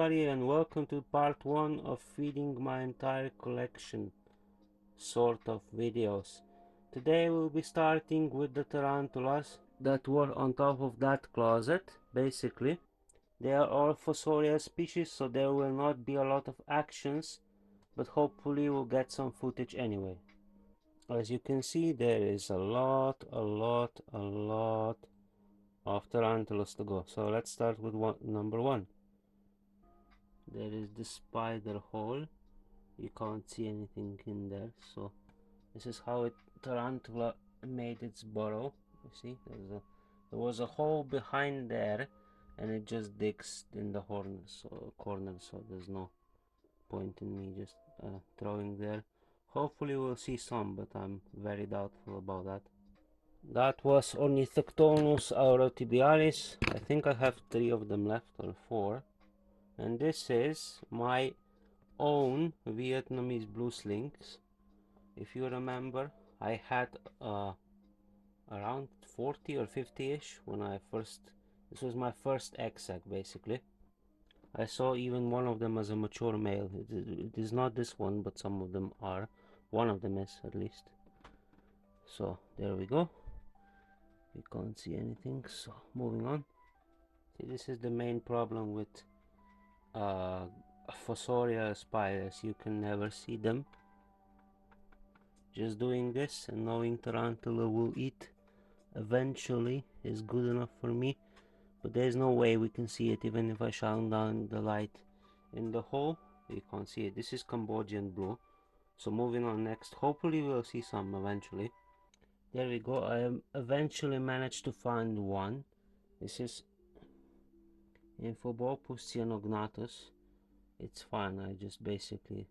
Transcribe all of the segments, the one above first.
everybody, and welcome to part 1 of feeding my entire collection sort of videos. Today we'll be starting with the tarantulas that were on top of that closet. Basically, they are all Fossorial species, so there will not be a lot of actions, but hopefully we'll get some footage anyway. As you can see, there is a lot of tarantulas to go. So let's start with number 1. There is the spider hole. You can't see anything in there, so this is how tarantula made its burrow. You see, there was a hole behind there, and it just digs in the corner, so there's no point in me just throwing there. Hopefully we'll see some, but I'm very doubtful about that. That was Ornithoctonus aurotibialis. I think I have 3 of them left, or 4. And this is my own Vietnamese blue slings. If you remember, I had around 40 or 50-ish when this was my first egg basically. I saw even one of them as a mature male. It is not this one, but some of them are. One of them is, at least. So there we go. We can't see anything, so moving on. See, this is the main problem with Fossorial spiders. You can never see them. Just doing this and knowing tarantula will eat eventually is good enough for me, but there's no way we can see it. Even if I shine down the light in the hole, you can't see it. This is Cambodian blue. So moving on next, hopefully we'll see some eventually. There we go. I eventually managed to find one. This is Poecilotheria. It's fine. I just basically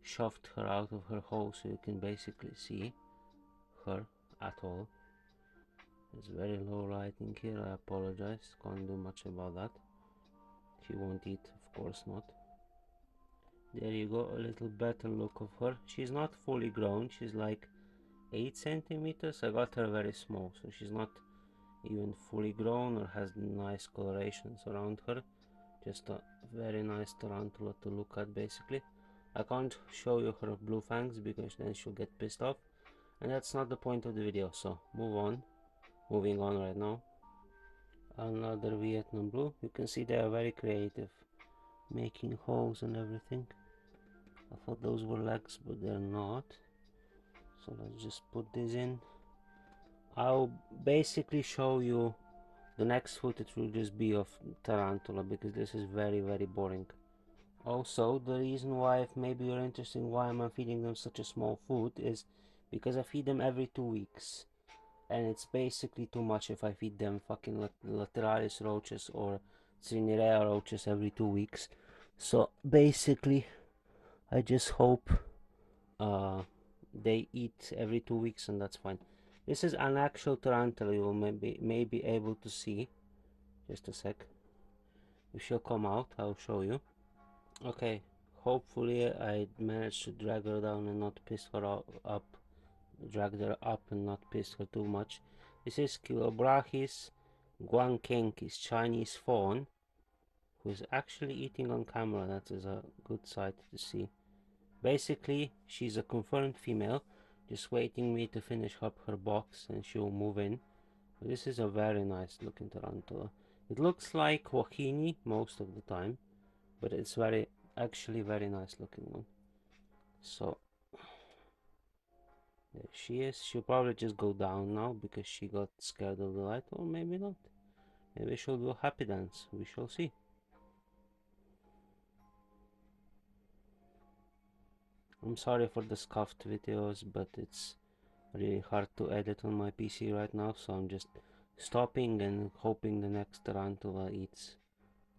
shoved her out of her hole, so you can basically see her at all. It's very low lighting here, I apologize, can't do much about that. She won't eat, of course not. There you go, a little better look of her. She's not fully grown, she's like 8 centimeters. I got her very small, so she's not even fully grown or has nice colorations around her. Just a very nice tarantula to look at basically. I can't show you her blue fangs because then she'll get pissed off, and that's not the point of the video, so moving on right now. Another Vietnam blue. You can see they are very creative, making holes and everything. I thought those were legs, but they're not. So let's just put this in. I'll basically show you the next footage will just be of tarantula, because this is very boring. Also, the reason why, if maybe you're interested in why I'm feeding them such a small food, is because I feed them every 2 weeks, and it's basically too much if I feed them fucking Lateralis roaches or Cinerea roaches every 2 weeks. So basically I just hope they eat every 2 weeks, and that's fine. This is an actual tarantula. You will may be able to see. Just a sec. If she'll come out, I'll show you. Okay, hopefully I managed to drag her down and not piss her up. Drag her up and not piss her too much. This is Chilobrachys guancencis, Chinese fawn, who is actually eating on camera. That is a good sight to see. Basically, she's a confirmed female, just waiting me to finish up her box and she'll move in. This is a very nice looking tarantula. It looks like Wahini most of the time, but it's actually very nice looking one. So there she is. She'll probably just go down now because she got scared of the light, or maybe not. Maybe she'll do a happy dance. We shall see. I'm sorry for the scuffed videos, but it's really hard to edit on my PC right now, so I'm just stopping and hoping the next tarantula eats.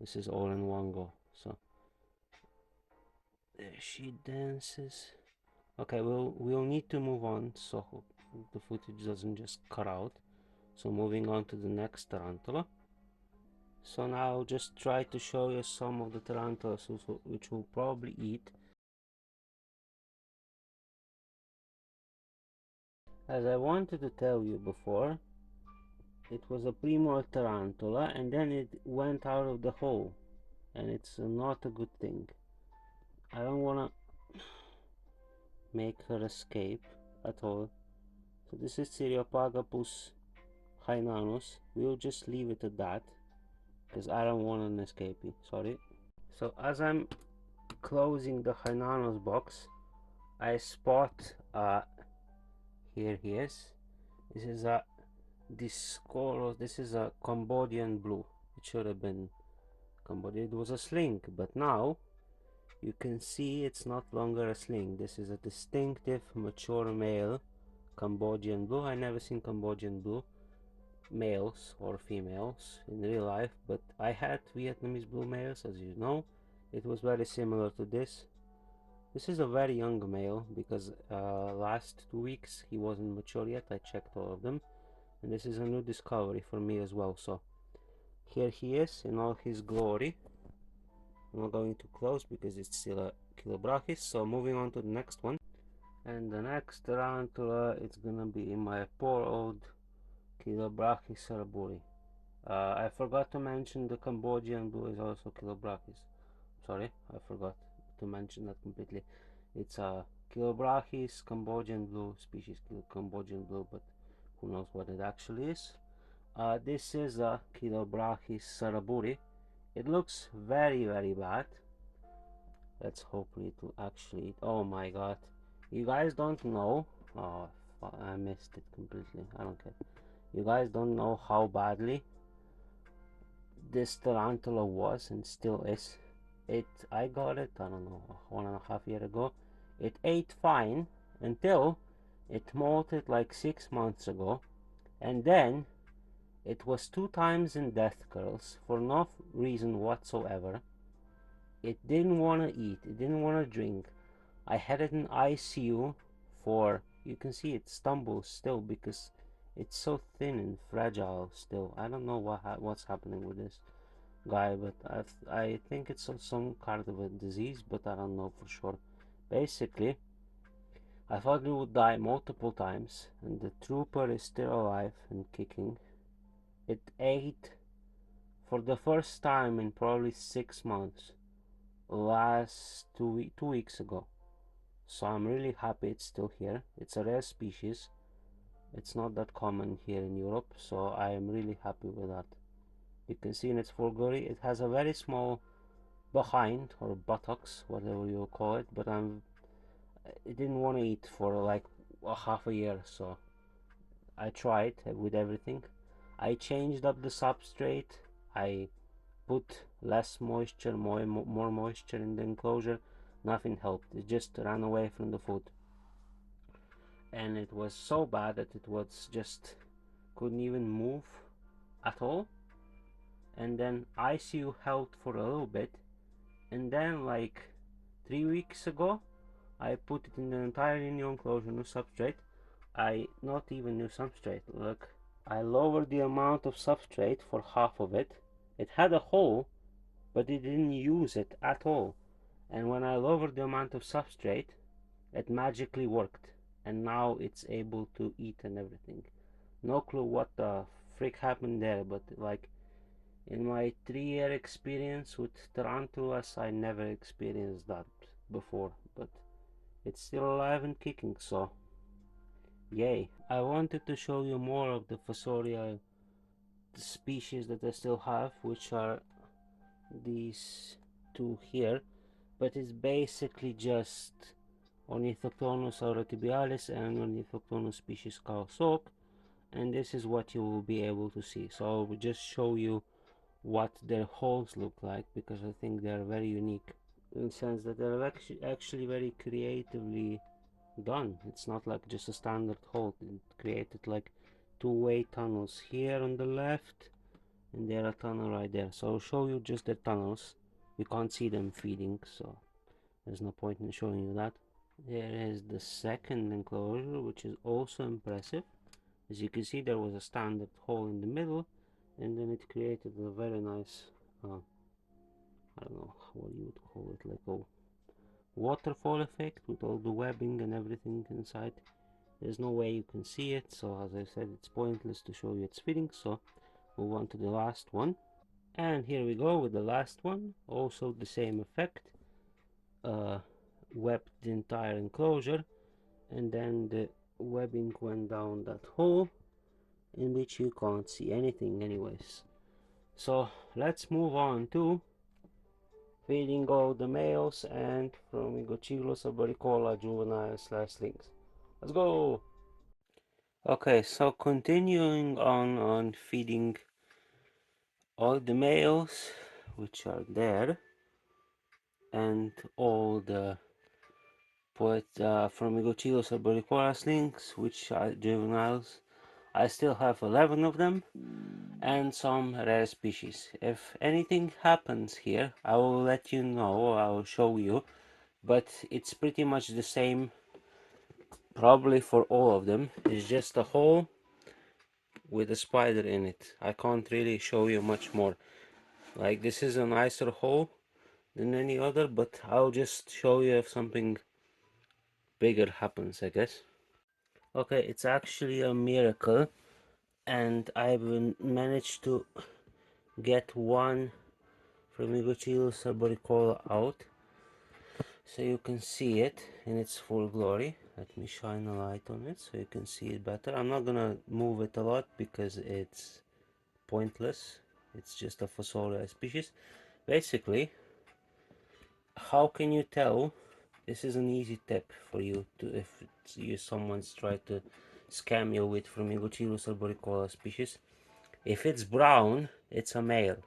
This is all in one go. So there she dances. Okay, we'll need to move on so the footage doesn't just cut out. So moving on to the next tarantula. So now I'll just try to show you some of the tarantulas which will probably eat. As I wanted to tell you before, it was a premortal tarantula and then it went out of the hole. and it's not a good thing. I don't want to make her escape at all. So this is Cyriopagapus hynanus. We'll just leave it at that because I don't want an escapee. Sorry. So as I'm closing the hynanus box, I spot here he is. This is a Discoros. This is a Cambodian blue. It should have been Cambodia. It was a sling, but now you can see it's not longer a sling. This is a distinctive mature male Cambodian blue. I never seen Cambodian blue males or females in real life, but I had Vietnamese blue males, as you know. It was very similar to this. This is a very young male because last 2 weeks he wasn't mature yet. I checked all of them, and this is a new discovery for me as well. So here he is in all his glory. I'm not going too close because it's still a Chilobrachys. So moving on to the next one, and the next tarantula, it's gonna be my poor old Chilobrachys saraburi. I forgot to mention the Cambodian blue is also Chilobrachys. Sorry, I forgot to mention that completely. It's a Chilobrachys Cambodian blue species, Cambodian blue, but who knows what it actually is. This is a Chilobrachys saraburi. It looks very bad. Let's hopefully it will actually eat. Oh my god, you guys don't know. Oh, I missed it completely. I don't care. You guys don't know how badly this tarantula was and still is. I got it, I don't know, 1.5 years ago. It ate fine until it molted like 6 months ago, and then it was 2 times in death curls for no reason whatsoever. It didn't want to eat, it didn't want to drink. I had it in ICU for, you can see it stumbles still because it's so thin and fragile still. I don't know what's happening with this guy, but I think it's some kind of a disease, but I don't know for sure. Basically, I thought it would die multiple times, and the trooper is still alive and kicking. It ate for the first time in probably 6 months last 2 weeks ago. So I'm really happy it's still here. It's a rare species. It's not that common here in Europe, so I am really happy with that. You can see in its foregory it has a very small behind or buttocks, whatever you call it, but it didn't want to eat for like half a year, so I tried with everything. I changed up the substrate. I put less moisture, more moisture in the enclosure. Nothing helped. It just ran away from the food, and it was so bad that it was just couldn't even move at all. And then ICU helped for a little bit, and then like 3 weeks ago I put it in the entirely new enclosure, new substrate. Not even new substrate, look, I lowered the amount of substrate for half of it. It had a hole, but it didn't use it at all, and when I lowered the amount of substrate, it magically worked, and now it's able to eat and everything. No clue what the frick happened there, but like in my 3-year experience with tarantulas, I never experienced that before, but it's still alive and kicking, so yay. I wanted to show you more of the Fossorial species that I still have, which are these two here, but it's basically just Ornithoctonus aurotibialis and Ornithoctonus species Kaosok, and this is what you will be able to see. So I will just show you what their holes look like, because I think they are very unique in the sense that they're actually very creatively done. It's not like just a standard hole. It created like 2-way tunnels here on the left, and there a tunnel right there. So I'll show you just the tunnels. You can't see them feeding, so there's no point in showing you that. There is the second enclosure, which is also impressive. As you can see, there was a standard hole in the middle, and then it created a very nice I don't know what you would call it, like a waterfall effect with all the webbing and everything inside. There's no way you can see it, so as I said, it's pointless to show you its feeding, so move on to the last one. And here we go with the last one, also the same effect. Webbed the entire enclosure, and then the webbing went down that hole in which you can't see anything anyways. So let's move on to feeding all the males and Fromigochilus arboricola juvenile slash slings. Let's go! Okay, so continuing on feeding all the males which are there and all the Fromigochilus arboricola slings which are juveniles. I still have 11 of them and some rare species. If anything happens here, I will let you know, I will show you, but it's pretty much the same probably for all of them. It's just a hole with a spider in it. I can't really show you much more. Like, this is a nicer hole than any other, but I'll just show you if something bigger happens, I guess. Okay, it's actually a miracle, and I've managed to get one Fromigochilus arboricola out, so you can see it in its full glory. Let me shine a light on it so you can see it better. I'm not gonna move it a lot because it's pointless. It's just a Fossorial species. Basically, how can you tell? This is an easy tip for you to, if someone's tried to scam you with Fromigochilus arboricola species. If it's brown, it's a male.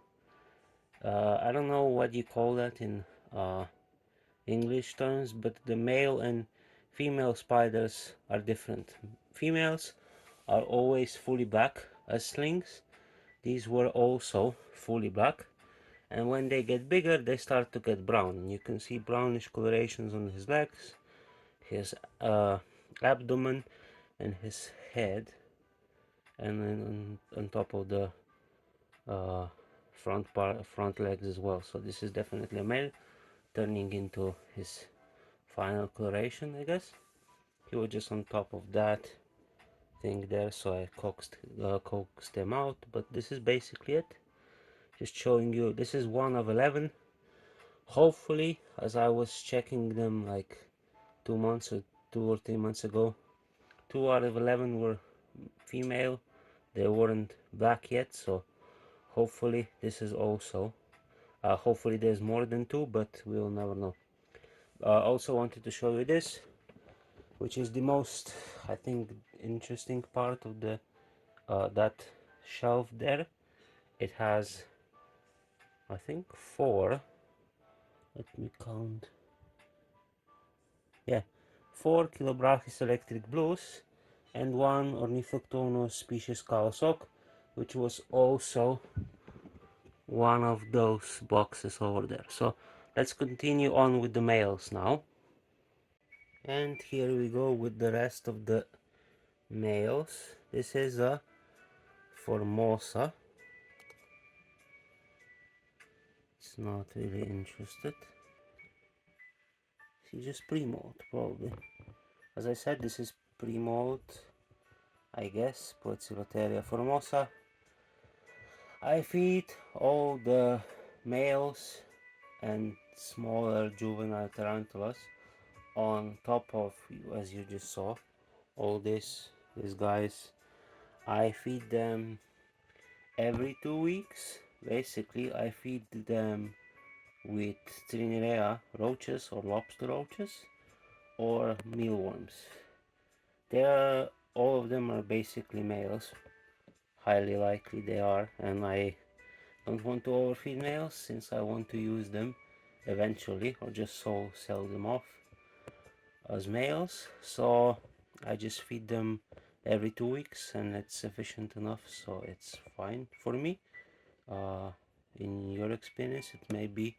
I don't know what you call that in English terms, but the male and female spiders are different. Females are always fully black as slings. These were also fully black, and when they get bigger they start to get brown. You can see brownish colorations on his legs, his abdomen, and his head, and then on top of the uh, front legs as well. So this is definitely a male turning into his final coloration, I guess. He was just on top of that thing there, so I coaxed them out. But this is basically it. Just showing you, this is one of 11. Hopefully, as I was checking them like 2 months or 2 or 3 months ago, 2 out of 11 were female. They weren't black yet, so hopefully this is also hopefully there's more than 2, but we'll never know. Also wanted to show you this, which is the most, I think, interesting part of the that shelf there. It has, I think, 4, let me count, yeah, 4 Chilobrachys electric blues and 1 Ornithoctonus species Kaosok, which was also one of those boxes over there. So let's continue on with the males now. And here we go with the rest of the males. This is a Formosa. It's not really interested. She just pre-molt probably. As I said, this is pre-molt, I guess. Poecilotheria Formosa. I feed all the males and smaller juvenile tarantulas on top of, as you just saw, all these guys. I feed them every 2 weeks. Basically, I feed them with Trinerea roaches or lobster roaches or mealworms. All of them are basically males. Highly likely they are, and I don't want to overfeed males since I want to use them eventually, or just sell them off as males. So I just feed them every 2 weeks, and it's sufficient enough, so it's fine for me. In your experience, it may be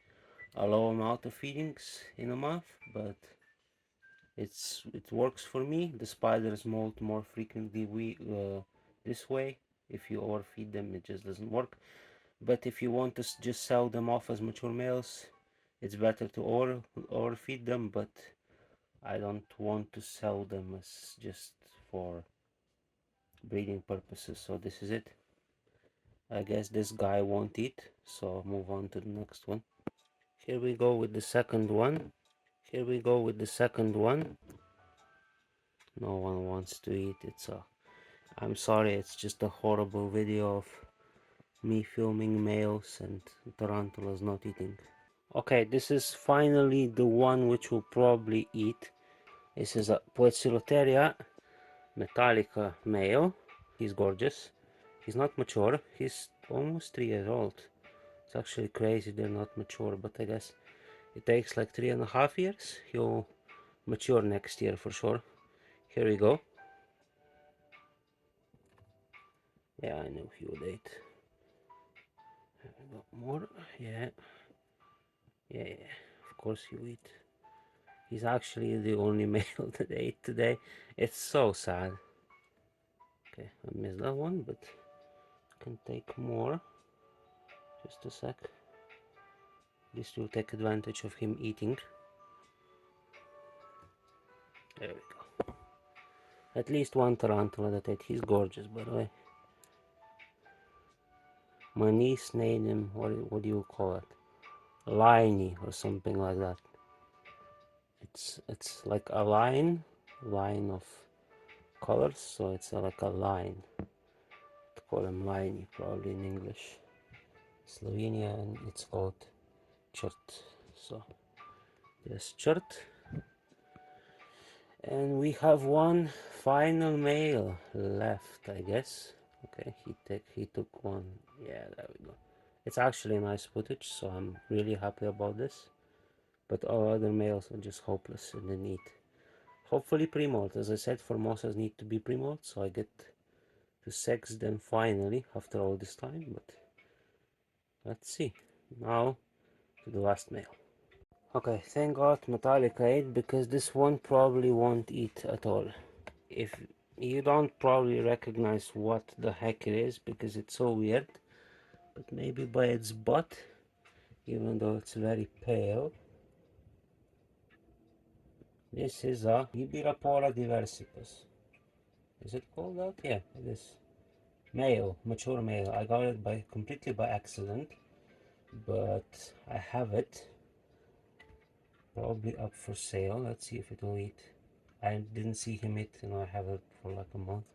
a low amount of feedings in a month, but it works for me. The spiders molt more frequently this way. If you overfeed them, it just doesn't work. But if you want to just sell them off as mature males, it's better to overfeed them, but I don't want to sell them as just for breeding purposes. So this is it. I guess this guy won't eat, so move on to the next one. Here we go with the second one. Here we go with the second one. No one wants to eat. I'm sorry, it's just a horrible video of me filming males and tarantulas not eating. Okay, this is finally the one which will probably eat. This is a Poecilotheria Metallica male. He's gorgeous. He's not mature. He's almost 3 years old. It's actually crazy they're not mature, but I guess it takes like 3.5 years. He'll mature next year for sure. Here we go. Yeah, I knew he would eat. Here we go. More. Yeah. Yeah. Of course he'll eat. He's actually the only male that ate today. It's so sad. Okay, I missed that one, but I can take more. Just a sec. This will take advantage of him eating. There we go. At least one tarantula that ate. He's gorgeous, by the way. My niece named him, what do you call it? Liney or something like that. It's like a line of colors, so it's like a line. To call him Liney probably in English. Slovenia, and it's called Chert. So there's Chert. And we have one final male left, I guess. Okay, he took one. Yeah, there we go. It's actually nice footage, so I'm really happy about this. But all other males are just hopeless in the need. Hopefully pre-molt. As I said, formosas need to be pre-molt, so I get to sex them finally after all this time. But let's see. Now to the last male. Okay, thank God Metallica ate, because this one probably won't eat at all. If you don't probably recognize what the heck it is because it's so weird, but maybe by its butt, even though it's very pale. This is a Ibirapora diversipus. Is it called that? Yeah, it is. Male, mature male. I got it completely by accident, but I have it probably up for sale. Let's see if it will eat. I didn't see him eat, and I have it for like a month,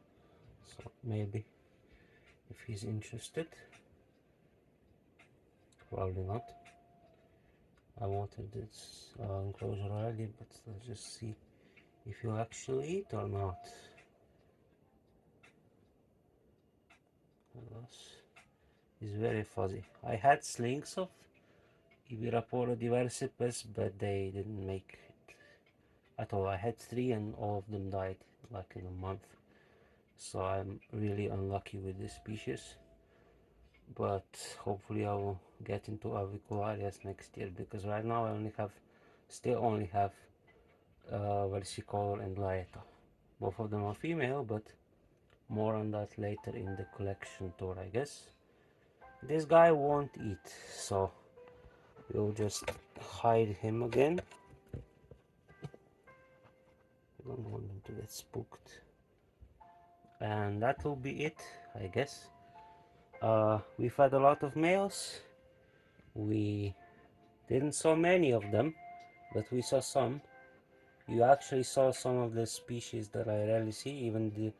so maybe if he's interested. Probably not. I wanted this enclosure already, but let's just see if he'll actually eat or not. He's very fuzzy. I had slings of Ibirapora diversipus, but they didn't make it at all. I had 3 and all of them died like in a month. So I'm really unlucky with this species. But hopefully I will get into avicularias next year, because right now I still only have versicolor and laeta. Both of them are female, but more on that later in the collection tour, I guess. This guy won't eat, so we'll just hide him again. I don't want him to get spooked. And that will be it, I guess. We've had a lot of males. We didn't saw many of them, but we saw some. You actually saw some of the species that I rarely see, even the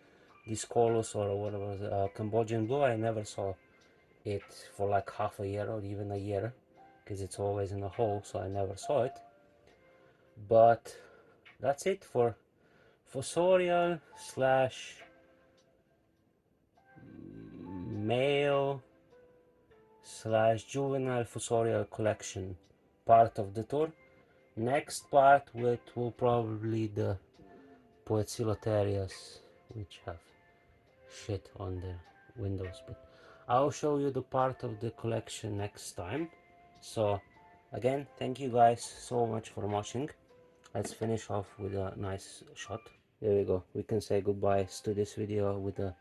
Discolus or whatever, Cambodian blue. I never saw it for like half a year or even a year, because it's always in a hole, so I never saw it. But that's it for Fossorial slash male slash juvenile Fossorial collection part of the tour. Next part will probably the Poecilotherias, which have shit on their windows, but I'll show you the part of the collection next time. So again, thank you guys so much for watching. Let's finish off with a nice shot. There we go. We can say goodbyes to this video with a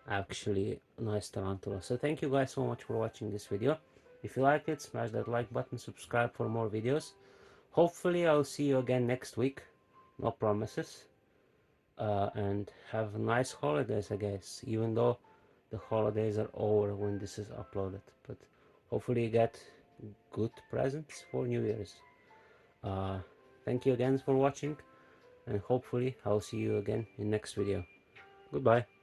actually nice tarantula. So thank you guys so much for watching this video. If you like it, smash that like button, subscribe for more videos. Hopefully I'll see you again next week. No promises. And have nice holidays, I guess, even though the holidays are over when this is uploaded, but hopefully you get good presents for New Year's. uh, Thank you again for watching, and hopefully I'll see you again in next video. Goodbye.